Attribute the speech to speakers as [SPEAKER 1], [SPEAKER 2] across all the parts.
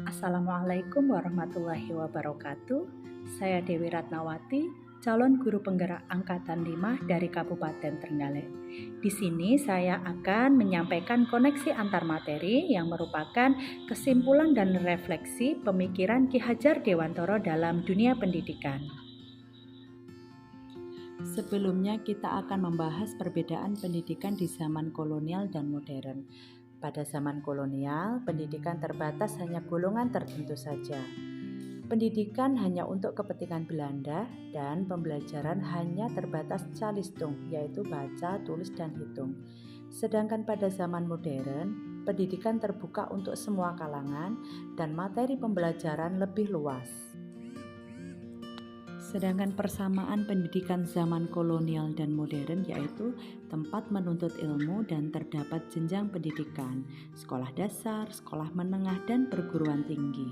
[SPEAKER 1] Assalamualaikum warahmatullahi wabarakatuh. Saya Dewi Ratnawati, calon guru penggerak angkatan 5 dari Kabupaten Trenggalek. Di sini saya akan menyampaikan koneksi antar materi yang merupakan kesimpulan dan refleksi pemikiran Ki Hajar Dewantoro dalam dunia pendidikan. Sebelumnya kita akan membahas perbedaan pendidikan di zaman kolonial dan modern. Pada zaman kolonial, pendidikan terbatas hanya golongan tertentu saja. Pendidikan hanya untuk kepentingan Belanda dan pembelajaran hanya terbatas calistung, yaitu baca, tulis, dan hitung. Sedangkan pada zaman modern, pendidikan terbuka untuk semua kalangan dan materi pembelajaran lebih luas. Sedangkan persamaan pendidikan zaman kolonial dan modern yaitu tempat menuntut ilmu dan terdapat jenjang pendidikan, sekolah dasar, sekolah menengah, dan perguruan tinggi.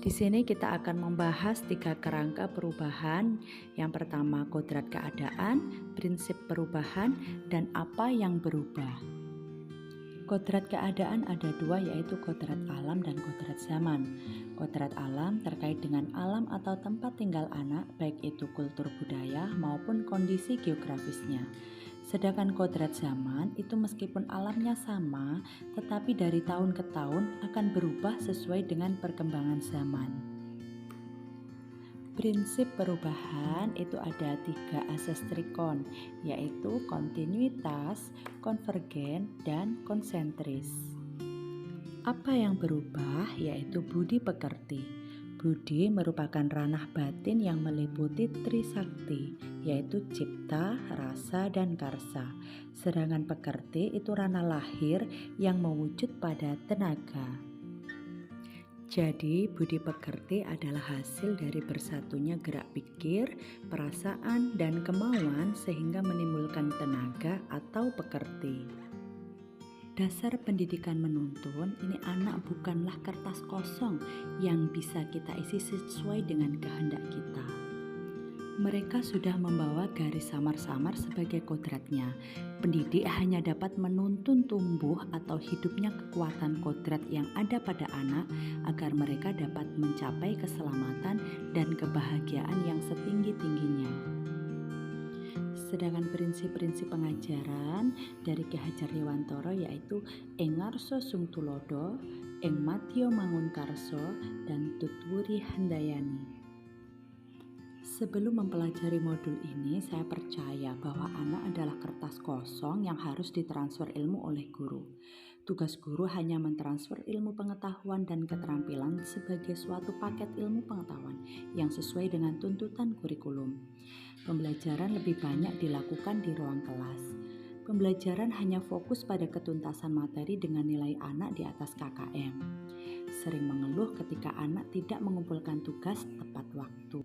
[SPEAKER 1] Di sini kita akan membahas 3 kerangka perubahan. Yang pertama, kodrat keadaan, prinsip perubahan, dan apa yang berubah. Kodrat keadaan ada 2, yaitu kodrat alam dan kodrat zaman. Kodrat alam terkait dengan alam atau tempat tinggal anak, baik itu kultur budaya maupun kondisi geografisnya. Sedangkan kodrat zaman itu meskipun alamnya sama, tetapi dari tahun ke tahun akan berubah sesuai dengan perkembangan zaman. Prinsip perubahan itu ada 3 asas trikon, yaitu kontinuitas, konvergen, dan konsentris. Apa yang berubah yaitu budi pekerti. Budi merupakan ranah batin yang meliputi trisakti, yaitu cipta, rasa, dan karsa. Sedangkan pekerti itu ranah lahir yang mewujud pada tenaga. Jadi, budi pekerti adalah hasil dari bersatunya gerak pikir, perasaan, dan kemauan sehingga menimbulkan tenaga atau pekerti. Dasar pendidikan menuntun, ini anak bukanlah kertas kosong yang bisa kita isi sesuai dengan kehendak kita. Mereka sudah membawa garis samar-samar sebagai kodratnya. Pendidik hanya dapat menuntun tumbuh atau hidupnya kekuatan kodrat yang ada pada anak agar mereka dapat mencapai keselamatan dan kebahagiaan yang setinggi-tingginya. Sedangkan prinsip-prinsip pengajaran dari Ki Hajar Dewantoro yaitu ing ngarsa sung tulodo, ing madya mangun karso, dan tutwuri handayani. Sebelum mempelajari modul ini, saya percaya bahwa anak adalah kertas kosong yang harus ditransfer ilmu oleh guru. Tugas guru hanya mentransfer ilmu pengetahuan dan keterampilan sebagai suatu paket ilmu pengetahuan yang sesuai dengan tuntutan kurikulum. Pembelajaran lebih banyak dilakukan di ruang kelas. Pembelajaran hanya fokus pada ketuntasan materi dengan nilai anak di atas KKM. Sering mengeluh ketika anak tidak mengumpulkan tugas tepat waktu.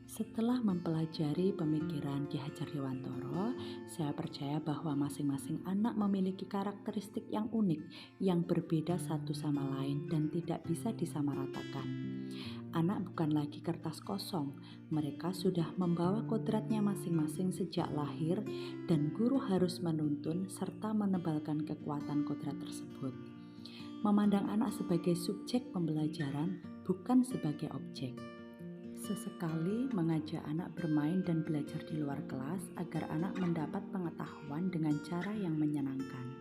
[SPEAKER 1] Setelah mempelajari pemikiran Ki Hajar Dewantoro, saya percaya bahwa masing-masing anak memiliki karakteristik yang unik, yang berbeda satu sama lain dan tidak bisa disamaratakan. Anak bukan lagi kertas kosong, mereka sudah membawa kodratnya masing-masing sejak lahir dan guru harus menuntun serta menebalkan kekuatan kodrat tersebut. Memandang anak sebagai subjek pembelajaran, bukan sebagai objek. Sesekali mengajak anak bermain dan belajar di luar kelas agar anak mendapat pengetahuan dengan cara yang menyenangkan.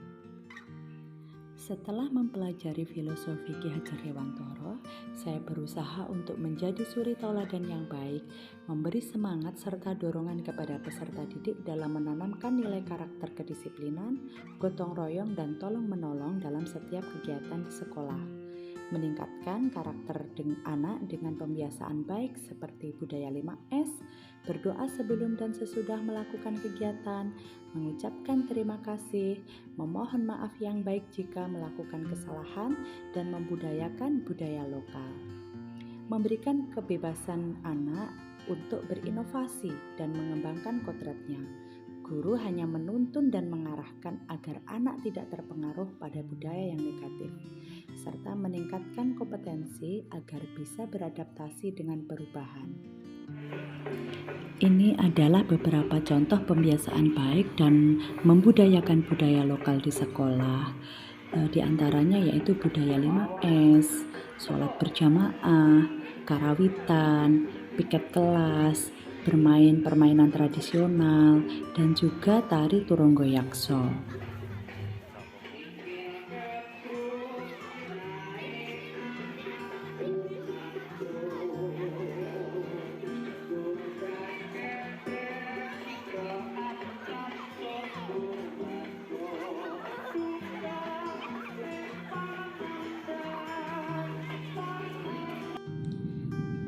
[SPEAKER 1] Setelah mempelajari filosofi Ki Hajar Dewantoro, saya berusaha untuk menjadi suri tauladan yang baik, memberi semangat serta dorongan kepada peserta didik dalam menanamkan nilai karakter kedisiplinan, gotong royong, dan tolong menolong dalam setiap kegiatan di sekolah. Meningkatkan karakter anak dengan pembiasaan baik seperti budaya 5S, berdoa sebelum dan sesudah melakukan kegiatan, mengucapkan terima kasih, memohon maaf yang baik jika melakukan kesalahan, dan membudayakan budaya lokal. Memberikan kebebasan anak untuk berinovasi dan mengembangkan kodratnya. Guru hanya menuntun dan mengarahkan agar anak tidak terpengaruh pada budaya yang negatif, serta meningkatkan kompetensi agar bisa beradaptasi dengan perubahan. Ini adalah beberapa contoh pembiasaan baik dan membudayakan budaya lokal di sekolah. Di antaranya yaitu budaya 5S, sholat berjamaah, karawitan, piket kelas, bermain permainan tradisional, dan juga tari turunggo yakso.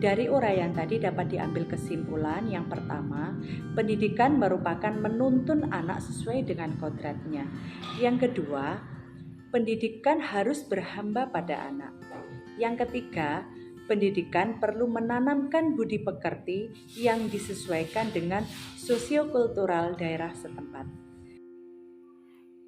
[SPEAKER 1] Dari uraian tadi dapat diambil kesimpulan yang pertama, pendidikan merupakan menuntun anak sesuai dengan kodratnya. Yang kedua, pendidikan harus berhamba pada anak. Yang ketiga, pendidikan perlu menanamkan budi pekerti yang disesuaikan dengan sosiokultural daerah setempat.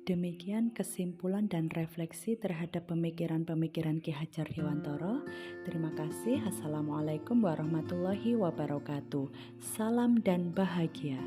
[SPEAKER 1] Demikian kesimpulan dan refleksi terhadap pemikiran-pemikiran Ki Hajar Dewantara. Terima kasih. Assalamualaikum warahmatullahi wabarakatuh. Salam dan bahagia.